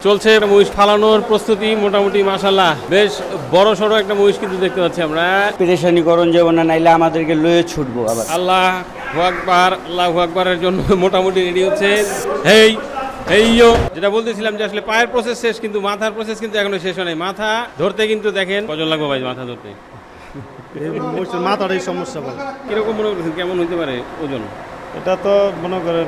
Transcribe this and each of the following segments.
চলছে মহিষ ফালানোর প্রস্তুতি মোটামুটি মাশাআল্লাহ বেশ বড় সড়ো একটা মহিষ কিন্তু দেখতে পাচ্ছি আমরা। পেরেশানি করণ যাবো না, নাইলে আমাদেরকে লয়ে ছুটবো আবার। আল্লাহু আকবার, আল্লাহু আকবারের জন্য মোটামুটি রেডি হচ্ছে। যেটা বলতেছিলাম যে আসলে পায়ের প্রসেস শেষ, কিন্তু মাথার প্রসেস কিন্তু এখনো শেষ হয় নাই। মাথা ধরতে কিন্তু দেখেন কজন লাগবে ভাই মাথা ধরতে? মাথাটাই সমস্যা বলে। কিরকম মনে করছেন, কেমন হইতে পারে ওজন? এটা তো মনে করেন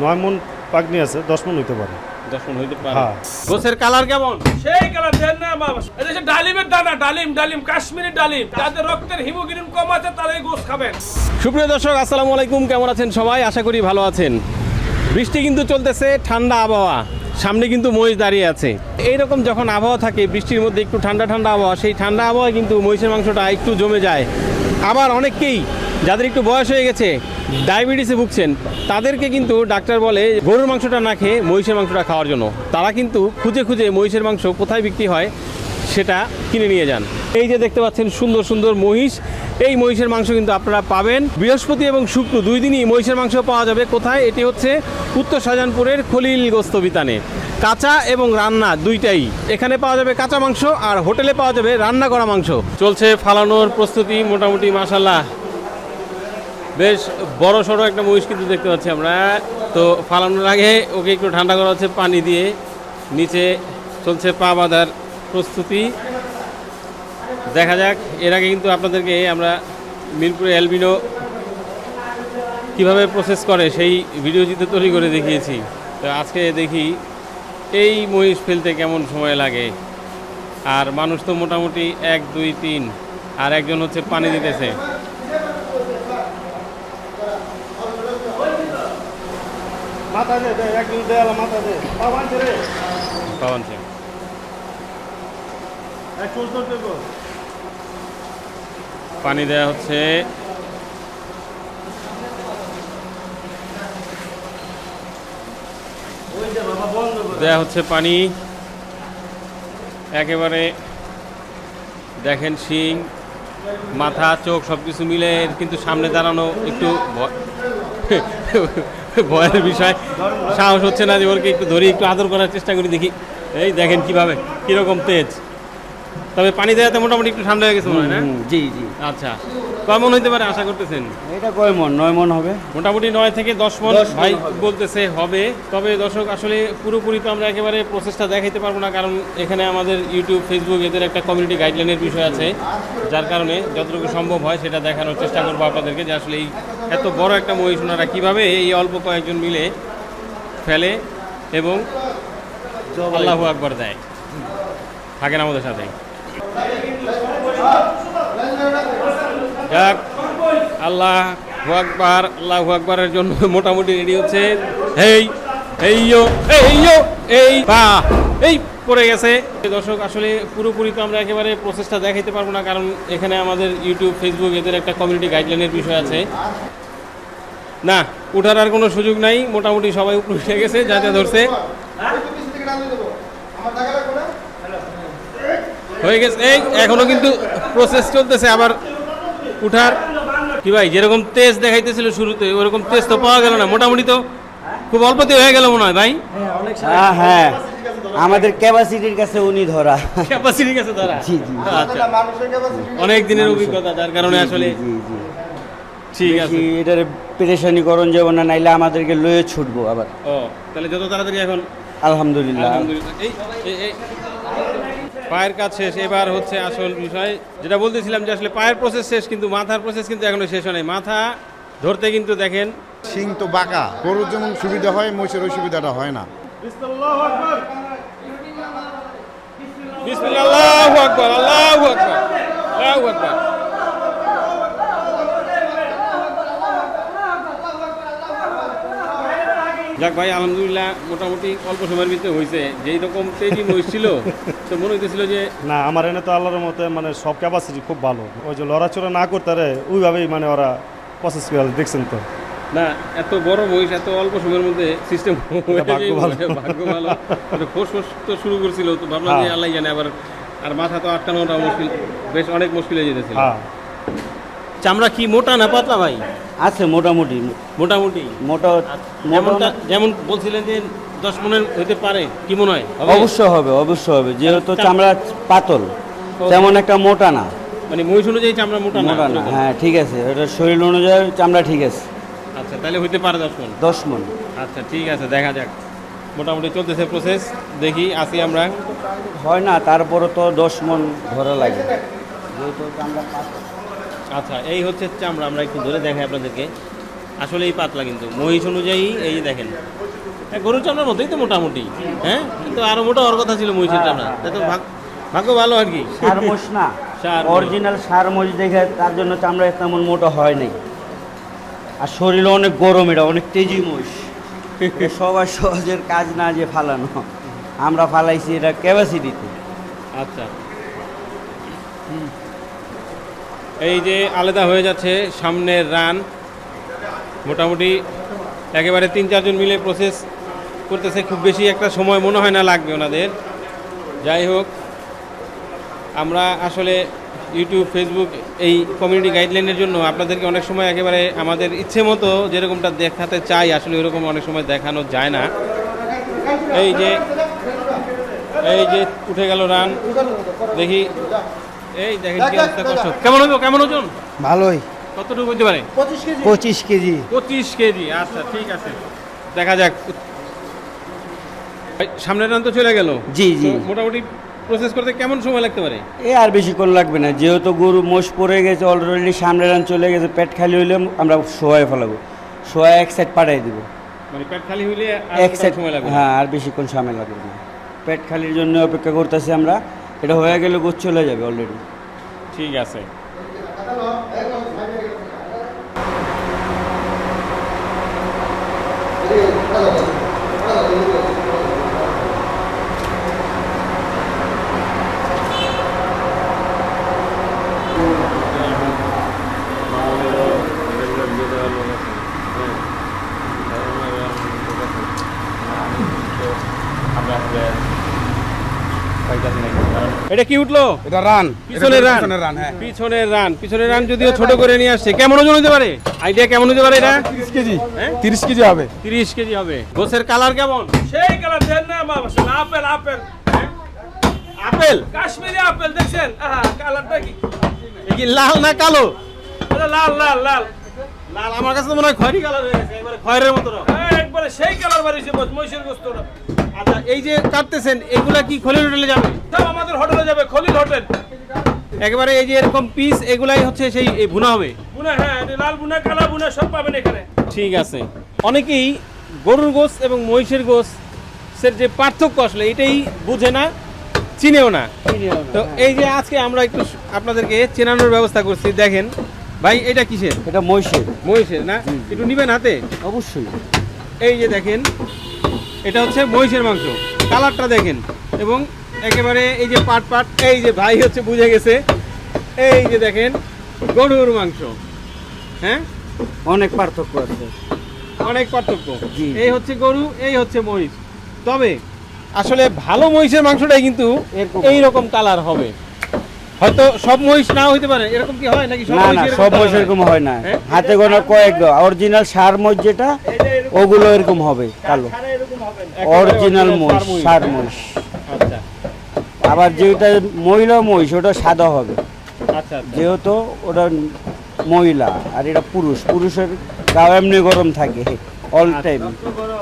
9 মণ পাগনি আছে, 10 মণ হইতে পারে। 10 মণ হইতে পারে। হ্যাঁ। গোছের কালার কেমন? সেই কালার দেন না বাবা। এদেশে ডালিমের দানা, ডালিম কাশ্মীরি ডালিম। যাদের রক্তের হিমোগ্লোবিন কম আছে তারা এই গোশ খাবেন। সুপ্রিয় দর্শক, আসসালামু আলাইকুম। কেমন আছেন সবাই? আশা করি ভালো আছেন। বৃষ্টি কিন্তু চলতেছে, ঠান্ডা আবহাওয়া, সামনে কিন্তু মহিষ দাঁড়িয়ে আছে। এইরকম যখন আবহাওয়া থাকে, বৃষ্টির মধ্যে একটু ঠান্ডা ঠান্ডা আবহাওয়া, সেই ঠান্ডা আবহাওয়ায় কিন্তু মহিষের মাংসটা একটু জমে যায়। আবার অনেককেই যাদের একটু বয়স হয়ে গেছে, ডায়াবেটিসে ভুগছেন, তাদেরকে কিন্তু ডাক্তার বলে গরুর মাংসটা না খেয়ে মহিষের মাংসটা খাওয়ার জন্য। তারা কিন্তু খুঁজে খুঁজে মহিষের মাংস কোথায় বিক্রি হয় সেটা কিনে নিয়ে যান। এই যে দেখতে পাচ্ছেন সুন্দর সুন্দর মহিষ, এই মহিষের মাংস কিন্তু আপনারা পাবেন বৃহস্পতি এবং শুক্র 2 দিনই মহিষের মাংস পাওয়া যাবে। কোথায়? এটি হচ্ছে উত্তর শাহজাহানপুরের খলিল গোস্ত বিতানে। কাঁচা এবং রান্না দুইটাই এখানে পাওয়া যাবে। কাঁচা মাংস আর হোটেলে পাওয়া যাবে রান্না করা মাংস। চলছে ফালানোর প্রস্তুতি মোটামুটি মাশাআল্লাহ বেশ বড় সড়ো একটা মহিষ কিন্তু দেখতে পাচ্ছি আমরা। তো ফালানোর আগে ওকে একটু ঠান্ডা করা হচ্ছে পানি দিয়ে। নিচে চলছে পা বাঁধার প্রস্তুতি। দেখা যাক। এর আগে কিন্তু আপনাদেরকে আমরা মিরপুরে অ্যালবিনো কীভাবে প্রসেস করে সেই ভিডিও চিত্র তৈরি করে দেখিয়েছি। তো আজকে দেখি এই মহিষ ফেলতে কেমন সময় লাগে। আর মানুষ তো মোটামুটি 1 2 3, আর একজন হচ্ছে পানি দিতেছে। মাথা দে, একদিন দেয়ালা মাথা দে। পাওয়ান রে। পাওয়ান সিং এক চোর তোর দেব। পানি দেওয়া হচ্ছে। দেওয়া হচ্ছে পানি একেবারে। দেখেন শিং, মাথা, চোখ সব কিছু মিলে কিন্তু সামনে দাঁড়ানো একটু ভয়ের বিষয়। সাহস হচ্ছে না যে ওরকে একটু ধরি, একটু আদর করার চেষ্টা করি, দেখি। এই দেখেন কিভাবে, কিরকম তেজ। তবে পানি দেওয়াতে মোটামুটি একটু ঠান্ডা হয়ে গেছে মনে হয় না? জি জি। আচ্ছা, কেমন হইতে পারে আশা করতেছেন? এটা কয় মণ? 9 মণ হবে মোটামুটি 9 থেকে 10 মণ 10 মণ ভাই হবে। বলতেছে হবে। তবে দর্শক, আসলে পুরোপুরি তো আমরা একেবারে প্রসেসটা দেখাইতে পারবো না, কারণ এখানে আমাদের ইউটিউব, ফেসবুক এদের একটা কমিউনিটি গাইডলাইনের বিষয় আছে, যার কারণে যতটুকু সম্ভব হয় সেটা দেখানোর চেষ্টা করবো আপনাদেরকে, যে আসলে এই এত বড় একটা মহিষ ওনারা কীভাবে এই অল্প কয়েকজন মিলে ফেলে এবং আল্লাহু আকবার দেয়। থাকেন আমাদের সাথে। যাক, আল্লাহু আকবার, আল্লাহু আকবারের জন্য মোটামুটি রেডি হচ্ছে। এই পড়ে গেছে। দর্শক, আসলে পুরোপুরি তো আমরা একেবারে প্রসেসটা দেখাইতে পারবো না, কারণ এখানে আমাদের ইউটিউব, ফেসবুক এদের একটা কমিউনিটি গাইডলাইনের বিষয় আছে। না, উঠার আর কোনো সুযোগ নাই। মোটামুটি সবাই উপরে উঠে গেছে, যাতে ধরছে হয়ে গেছে। এই এখনো কিন্তু প্রসেস চলতেছে আবার উঠার। কি ভাই, যেরকম তেজ দেখাইতেছিল শুরুতে, ওরকম তেজ তো পাওয়া গেল না। মোটামুটি তো খুব অল্পতে হয়ে গেল মনে হয় ভাই। হ্যাঁ, আমাদের ক্যাপাসিটির কাছে উনি ধরা। ক্যাপাসিটির কাছে ধরা। জি জি। আচ্ছা, অনেক দিনের অভিজ্ঞতা, যার কারণে আসলে জি জি। ঠিক আছে। এটার পেরেশানি করণ যাবো না, নাইলে আমাদেরকে লয়ে ছুটবো আবার। ও, তাহলে যত তাড়াতাড়ি এখন। আলহামদুলিল্লাহ। আলহামদুলিল্লাহ। এই পায়ের কাজ শেষ, এবার হচ্ছে আসল বিষয়। যেটা বলতেছিলাম যে আসলে পায়ের প্রসেস শেষ, কিন্তু মাথার প্রসেস কিন্তু এখনো শেষ হয় নাই। মাথা ধরতে কিন্তু দেখেন শিং তো বাঁকা। গরুর যেমন সুবিধা হয়, মহিষের ওই সুবিধাটা হয় না। বিসমিল্লাহ, আল্লাহু আকবার, আল্লাহু আকবার, আল্লাহু আকবার। যাক ভাই, আলহামদুলিল্লাহ, মোটামুটি অল্প সময়ের ভিতরে হয়েছে। যেই রকম তেজি মহিষ ছিল, তো মনে হইতেছিল যে না, আমার এনে তো আল্লাহর মতে মানে সব ক্যাপাসিটি খুব ভালো। ওই যে লড়াচড়া না করতে পারে ওইভাবেই মানে ওরা প্রসেস করে দেখছেন তো। না, এত বড় মহিষ এত অল্প সময়ের মধ্যে সিস্টেম ভাগ্য ভালো। ভাগ্য ভালো। ফোর্স তো শুরু করছিল, তো ভাবলাম যে আল্লাহ জানে। আবার আর মাথা তো আটকানোটা মুশকিল, বেশ অনেক মুশকিল হয়ে যেতেছিল। হ্যাঁ। চামড়া কি মোটা না পাতলা ভাই? আছে মোটামুটি। মোটামুটি মোটা যেমন বলছিলেন যে 10 মনের হইতে পারে কি মনে হয় হবে? অবশ্যই হবে, অবশ্যই হবে, যেহেতু চামড়া পাতল, তেমন একটা মোটা না। মানে মহিষ অনুযায়ী চামড়া মোটা না মোটা না, এরকম? হ্যাঁ ঠিক আছে, এটা শরীর অনুযায়ী চামড়া ঠিক আছে। আচ্ছা তাহলে হইতে পারে 10 মন। 10 মণ। আচ্ছা ঠিক আছে, দেখা যাক। মোটামুটি চলতেছে প্রসেস, দেখি আসি আমরা। হয় না, তারপরে তো 10 মণ ধরা লাগে, যেহেতু চামড়া পাতল। আচ্ছা এই হচ্ছে চামড়া, আমরা একটু ধরে দেখাই আপনাদেরকে। আসলে এই পাতলা কিন্তু মহিষ অনুযায়ী এই যে দেখেন, হ্যাঁ, গরুর চামড়ার মতোই তো মোটামুটি। হ্যাঁ কিন্তু আরো মোটা হওয়ার কথা ছিল মহিষের চামড়া, তাই তো ভাগ্য ভালো আর কি। সার মোষ না, ষাঁড় মোষ। অরিজিনাল সার মোষ দেখে তার জন্য চামড়া তেমন মোটা হয় নাই। আর শরীরে অনেক গরম, এটা অনেক তেজি মোষ। এটা সবার সহজের কাজ না যে ফালানো, আমরা ফালাইছি এটা ক্যাপাসিটিতে। আচ্ছা এই যে আলাদা হয়ে যাচ্ছে সামনের রান, মোটামুটি একেবারে 3-4 জন মিলে প্রসেস করতেছে, খুব বেশি একটা সময় মনে হয় না লাগবে ওনাদের। যাই হোক, আমরা আসলে ইউটিউব, ফেসবুক এই কমিউনিটি গাইডলাইনের জন্য আপনাদেরকে অনেক সময় একেবারে আমাদের ইচ্ছে মতো যেরকমটা দেখাতে চাই, আসলে ওইরকম অনেক সময় দেখানো যায় না। এই যে উঠে গেল রান, দেখি এই দেখেন কি অবস্থা, কষ্ট। কেমন ওজন? ভালোই, কতটুকু হইতে পারে? 25 কেজি। 25 কেজি। আচ্ছা ঠিক আছে, দেখা যাক। সামনের রান তো চলে গেল। জি জি, তো মোটামুটি প্রসেস করতে কেমন সময় লাগতে পারে? আর বেশিক্ষণ লাগবে না, যেহেতু গরু মোষ পড়ে গেছে অলরেডি, সামনের রান চলে গেছে, পেট খালি হইলে আমরা শোয়ায় ফেলাবো, শোয়ায় এক সাইড পাঠাই দিব। মানে পেট খালি হইলে আর এক সাইড, সময় লাগবে? হ্যাঁ, আর বেশিক্ষণ সময় লাগবে না। পেট খালির জন্য অপেক্ষা করতেছি আমরা, এটা হয়ে গেলে গোছ চলে যাবে অলরেডি। ঠিক আছে। এটা কি উঠলো? এটা রান, পিছনের রান। হ্যাঁ। পিছনের রান যদিও ছোট করে নিয়ে আসছে। কেমন ওজন হতে পারে? আইডিয়া কেমন হতে পারে এটা? 30 কেজি, হ্যাঁ? 30 কেজি হবে। 30 কেজি হবে। গোছের কালার কেমন? সেই কালার দেন না বাবা, apple apple, apple? Kashmiri apple দেখছেন? আহা, কালারটা কি? এ কি লাল না কালো? এটা লাল লাল লাল, লাল। আমার কাছে তো মনে হয় খয়েরি কালার হয়ে গেছে, এবারে খয়েরের মতো রং। একবারে সেই কালার বাড়িয়েছে মহিষের গোস্তটা। আচ্ছা এই যে কাটতেছেন, এগুলা কি খলিল হোটেলে যাবে? সব আমাদের হোটেলে যাবে, খলিল হোটেল। একেবারে এই যে এরকম পিস, এগুলাই হচ্ছে সেই এই ভুনা হবে। বুনা, হ্যাঁ, এটা লাল বুনা, কালা বুনা সব পাবেন এখানে। ঠিক আছে। অনেকেই গরুর গোস এবং মহিষের গোসের যে পার্থক্য আসলে এটাই বুঝে না, চিনেও না। তো এই যে আজকে আমরা একটু আপনাদেরকে চেনানোর ব্যবস্থা করছি। দেখেন ভাই, এটা কিসের? এটা মহিষের। মহিষের না? একটু নিবেন হাতে? অবশ্যই। এই যে দেখেন, এটা হচ্ছে মহিষের মাংস, কালারটা দেখেন। এবং একেবারে এই যে পাট, এই যে ভাই হচ্ছে বুঝে গেছে, এই যে দেখেন গরুর মাংস। হ্যাঁ, অনেক পার্থক্য আছে, অনেক পার্থক্য। জি। এই হচ্ছে গরু, এই হচ্ছে মহিষ। তবে আসলে ভালো মহিষের মাংসটাই কিন্তু এই রকম কালার হবে। হয়তো সব মহিষ না হইতে পারে, এরকম কি হয় নাকি? না না, মহিষ সব এরকম মোষ colour এরকম হয় না, হ্যাঁ? হাতে গোনা কয়েক অরিজিনাল সার মোষ যেটা, ওগুলো এরকম হবে কালো, একেবারে অরিজিনাল মোষ, মহিষ। সার মোষ। আচ্ছা আবার যেটা মহিলা মহিষ ওটা সাদা হবে, আচ্ছা। যেহেতু ওটা মহিলা আর এটা পুরুষ, পুরুষের গাও এমনি গরম থাকে অল টাইম।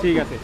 ঠিক আছে।